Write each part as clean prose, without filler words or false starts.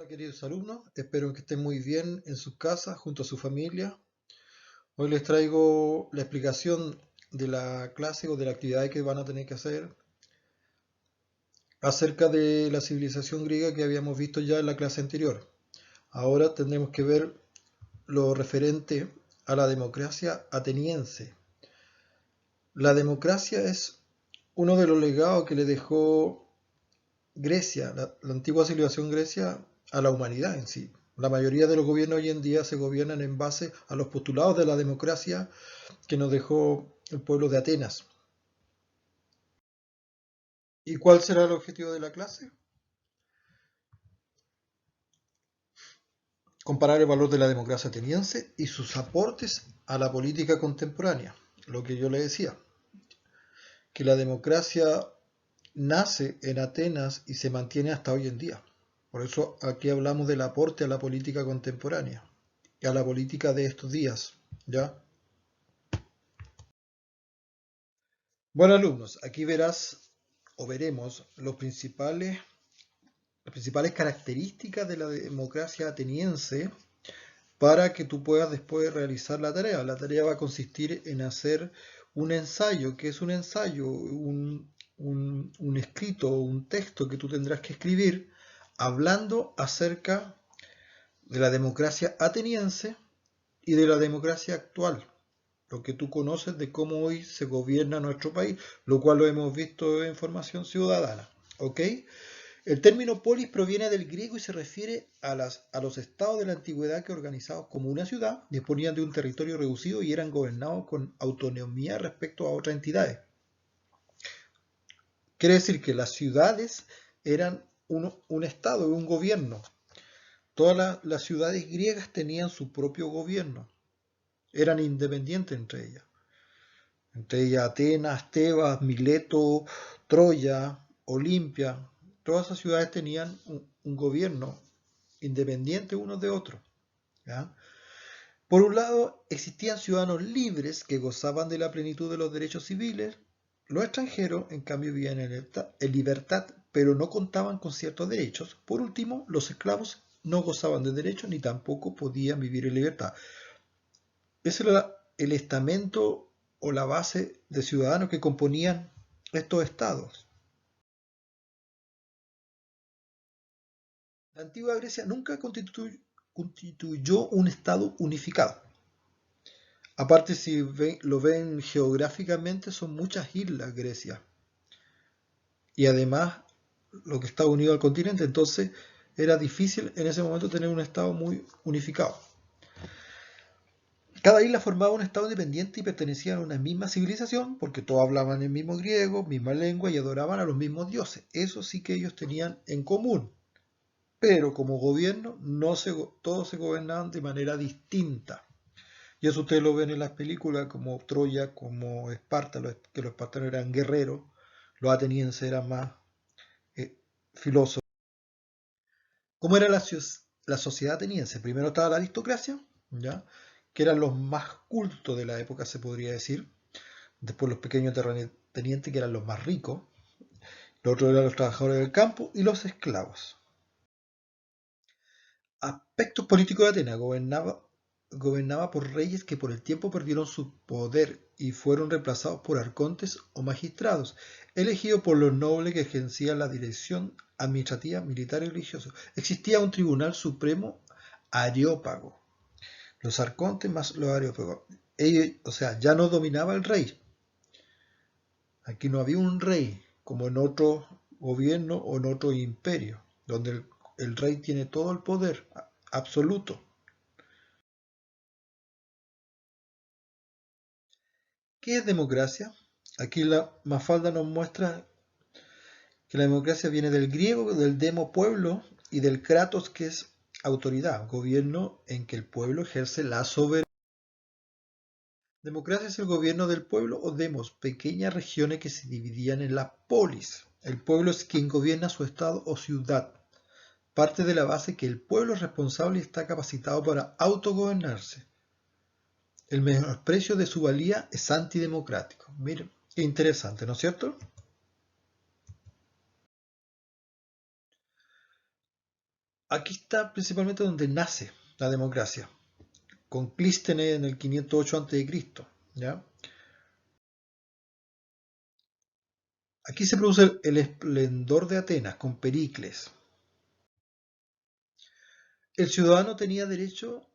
Hola queridos alumnos, espero que estén muy bien en sus casas junto a su familia. Hoy les traigo la explicación de la clase o de la actividad que van a tener que hacer acerca de la civilización griega que habíamos visto ya en la clase anterior. Ahora tendremos que ver lo referente a la democracia ateniense. La democracia es uno de los legados que le dejó Grecia, la antigua civilización Grecia, a la humanidad en sí. La mayoría de los gobiernos hoy en día se gobiernan en base a los postulados de la democracia que nos dejó el pueblo de Atenas. ¿Y cuál será el objetivo de la clase? Comparar el valor de la democracia ateniense y sus aportes a la política contemporánea. Lo que yo le decía, que la democracia nace en Atenas y se mantiene hasta hoy en día. Por eso aquí hablamos del aporte a la política contemporánea y a la política de estos días, ¿ya? Bueno, alumnos, aquí verás o veremos las principales características de la democracia ateniense para que tú puedas después realizar la tarea. La tarea va a consistir en hacer un ensayo. ¿Qué es un ensayo? Un escrito, un texto que tú tendrás que escribir hablando acerca de la democracia ateniense y de la democracia actual, lo que tú conoces de cómo hoy se gobierna nuestro país, lo cual lo hemos visto en Formación Ciudadana. ¿Ok? El término polis proviene del griego y se refiere a los estados de la antigüedad que organizados como una ciudad disponían de un territorio reducido y eran gobernados con autonomía respecto a otras entidades. Quiere decir que las ciudades eran un estado, un gobierno. Las ciudades griegas tenían su propio gobierno, eran independientes entre ellas Atenas, Tebas, Mileto, Troya, Olimpia. Todas esas ciudades tenían un gobierno independiente unos de otros, ¿ya? Por un lado, existían ciudadanos libres que gozaban de la plenitud de los derechos civiles. Los extranjeros, en cambio, vivían en libertad, pero no contaban con ciertos derechos. Por último, los esclavos no gozaban de derechos ni tampoco podían vivir en libertad. Ese era el estamento o la base de ciudadanos que componían estos estados. La antigua Grecia nunca constituyó un estado unificado. Aparte, si lo ven geográficamente, son muchas islas Grecia. Y además, lo que está unido al continente, entonces era difícil en ese momento tener un estado muy unificado. Cada isla formaba un estado independiente y pertenecían a una misma civilización, porque todos hablaban el mismo griego, misma lengua y adoraban a los mismos dioses. Eso sí que ellos tenían en común. Pero como gobierno, todos se gobernaban de manera distinta. Y eso ustedes lo ven en las películas como Troya, como Esparta, que los espartanos eran guerreros, los atenienses eran más eh, filósofos. ¿Cómo era la sociedad ateniense? Primero estaba la aristocracia, ¿ya? Que eran los más cultos de la época, se podría decir. Después los pequeños terratenientes, que eran los más ricos. Los otros eran los trabajadores del campo y los esclavos. Aspectos políticos de Atenas. Gobernaba por reyes que por el tiempo perdieron su poder y fueron reemplazados por arcontes o magistrados, elegidos por los nobles que ejercían la dirección administrativa, militar y religiosa. Existía un tribunal supremo areópago, los arcontes más los areópagos. Ellos, o sea, ya no dominaba el rey. Aquí no había un rey como en otro gobierno o en otro imperio, donde el rey tiene todo el poder absoluto. ¿Qué es democracia? Aquí la Mafalda nos muestra que la democracia viene del griego, del demo pueblo y del kratos que es autoridad, gobierno en que el pueblo ejerce la soberanía. Democracia es el gobierno del pueblo o demos, pequeñas regiones que se dividían en la polis. El pueblo es quien gobierna su estado o ciudad. Parte de la base que el pueblo es responsable y está capacitado para autogobernarse. El menosprecio de su valía es antidemocrático. Miren, qué interesante, ¿no es cierto? Aquí está principalmente donde nace la democracia, con Clístenes en el 508 a.C., ¿ya? Aquí se produce el esplendor de Atenas con Pericles. El ciudadano tenía derecho,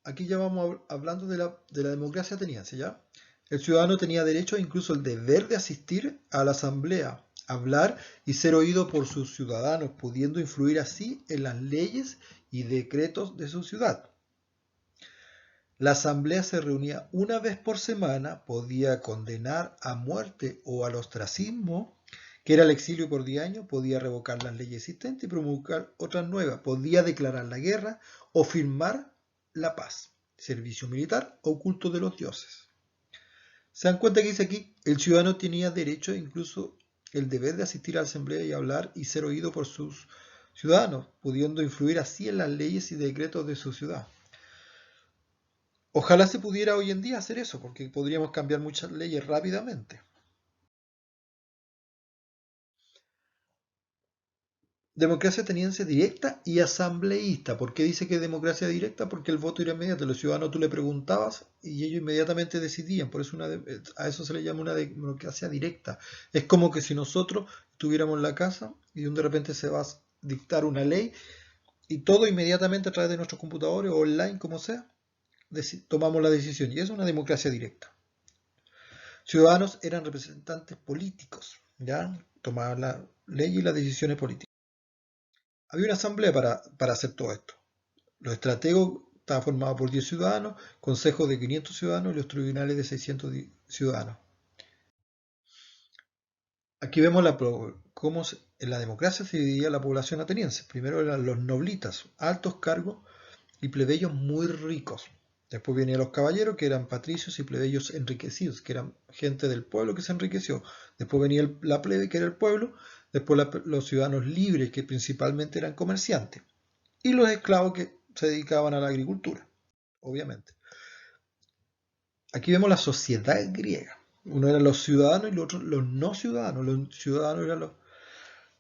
aquí ya vamos hablando de la democracia ateniense, ¿ya? El ciudadano tenía derecho, incluso el deber de asistir a la asamblea, hablar y ser oído por sus ciudadanos, pudiendo influir así en las leyes y decretos de su ciudad. La asamblea se reunía una vez por semana, podía condenar a muerte o al ostracismo, que era el exilio por 10 años, podía revocar las leyes existentes y promulgar otras nuevas, podía declarar la guerra o firmar la paz, servicio militar o culto de los dioses. ¿Se dan cuenta que dice aquí? El ciudadano tenía derecho, incluso el deber de asistir a la asamblea y hablar y ser oído por sus ciudadanos, pudiendo influir así en las leyes y decretos de su ciudad. Ojalá se pudiera hoy en día hacer eso, porque podríamos cambiar muchas leyes rápidamente. Democracia ateniense directa y asambleísta. ¿Por qué dice que es democracia directa? Porque el voto era inmediato. Los ciudadanos tú le preguntabas y ellos inmediatamente decidían. Por eso a eso se le llama una democracia directa. Es como que si nosotros estuviéramos en la casa y de repente se va a dictar una ley y todo inmediatamente a través de nuestros computadores o online, como sea, tomamos la decisión. Y eso es una democracia directa. Ciudadanos eran representantes políticos, ¿ya? Tomaban la ley y las decisiones políticas. Había una asamblea para hacer todo esto. Los estrategos estaban formados por 10 ciudadanos, consejos de 500 ciudadanos y los tribunales de 600 ciudadanos. Aquí vemos cómo en la democracia se dividía la población ateniense. Primero eran los noblitas, altos cargos y plebeyos muy ricos. Después venían los caballeros, que eran patricios y plebeyos enriquecidos, que eran gente del pueblo que se enriqueció. Después venía la plebe, que era el pueblo. Después los ciudadanos libres, que principalmente eran comerciantes. Y los esclavos que se dedicaban a la agricultura, obviamente. Aquí vemos la sociedad griega. Uno eran los ciudadanos y los otros los no ciudadanos. Los ciudadanos eran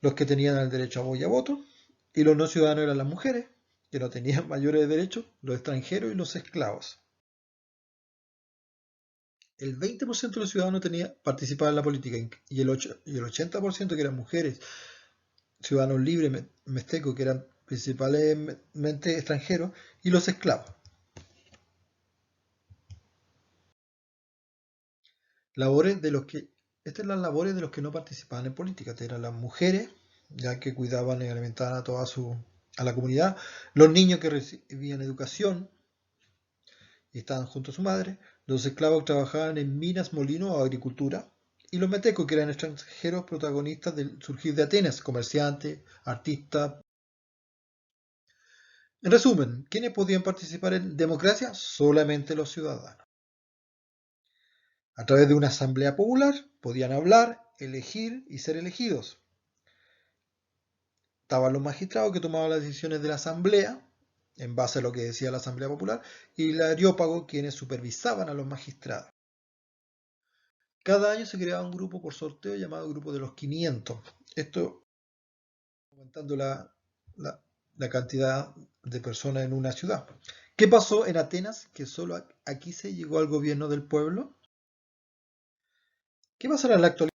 los que tenían el derecho a voz y a voto. Y los no ciudadanos eran las mujeres, que no tenían mayores derechos, los extranjeros y los esclavos. El 20% de los ciudadanos participaba en la política y el 80% que eran mujeres, ciudadanos libres, mestecos, que eran principalmente extranjeros, y los esclavos. Labores de los que, estas eran las labores de los que no participaban en política, eran las mujeres, ya que cuidaban y alimentaban a la comunidad, los niños que recibían educación y estaban junto a su madre, los esclavos que trabajaban en minas, molinos o agricultura, y los metecos, que eran extranjeros protagonistas del surgir de Atenas, comerciantes, artistas. En resumen, ¿quiénes podían participar en democracia? Solamente los ciudadanos. A través de una asamblea popular podían hablar, elegir y ser elegidos. Estaban los magistrados que tomaban las decisiones de la asamblea, en base a lo que decía la asamblea popular, y el areópago, quienes supervisaban a los magistrados. Cada año se creaba un grupo por sorteo llamado Grupo de los 500. Esto aumentando la cantidad de personas en una ciudad. ¿Qué pasó en Atenas? Que solo aquí se llegó al gobierno del pueblo. ¿Qué pasará en la actualidad?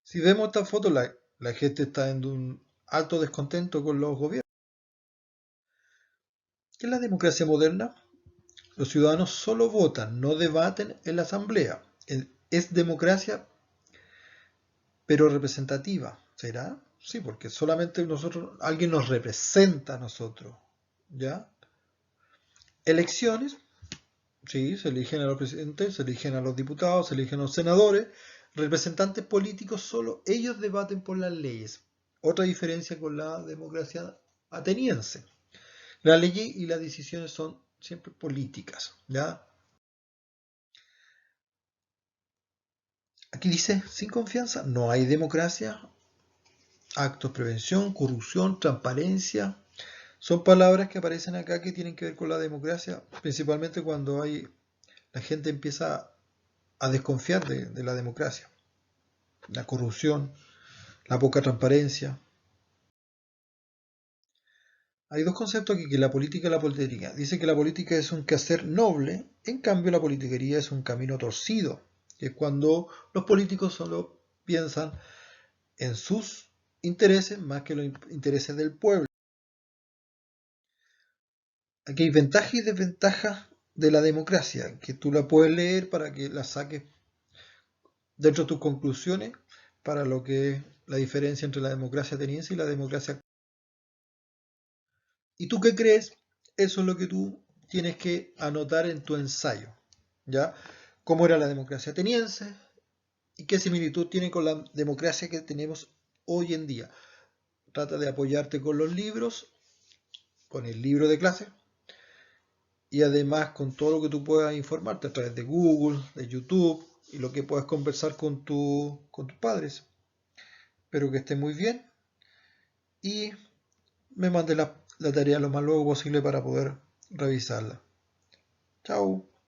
Si vemos esta foto, la gente está en un alto descontento con los gobiernos. ¿Qué es la democracia moderna? Los ciudadanos solo votan, no debaten en la asamblea. Es democracia, pero representativa. ¿Será? Sí, porque solamente alguien nos representa a nosotros. ¿Ya? Elecciones, sí, se eligen a los presidentes, se eligen a los diputados, se eligen a los senadores. Representantes políticos, solo ellos debaten por las leyes. Otra diferencia con la democracia ateniense. Las leyes y las decisiones son siempre políticas. ¿Ya? Aquí dice, sin confianza, no hay democracia. Actos, prevención, corrupción, transparencia. Son palabras que aparecen acá que tienen que ver con la democracia, principalmente cuando la gente empieza a desconfiar de la democracia. La corrupción, la poca transparencia. Hay dos conceptos aquí, que la política y la politécnica. Dice que la política es un quehacer noble, en cambio la politiquería es un camino torcido, que es cuando los políticos solo piensan en sus intereses más que los intereses del pueblo. Aquí hay ventajas y desventajas de la democracia, que tú la puedes leer para que la saques dentro de tus conclusiones para lo que es la diferencia entre la democracia ateniense y la democracia. ¿Y tú qué crees? Eso es lo que tú tienes que anotar en tu ensayo, ¿ya? ¿Cómo era la democracia ateniense y qué similitud tiene con la democracia que tenemos hoy en día? Trata de apoyarte con los libros, con el libro de clase y además con todo lo que tú puedas informarte a través de Google, de YouTube y lo que puedas conversar con tus padres. Espero que estés muy bien y me mandes la tarea lo más luego posible para poder revisarla. Chao.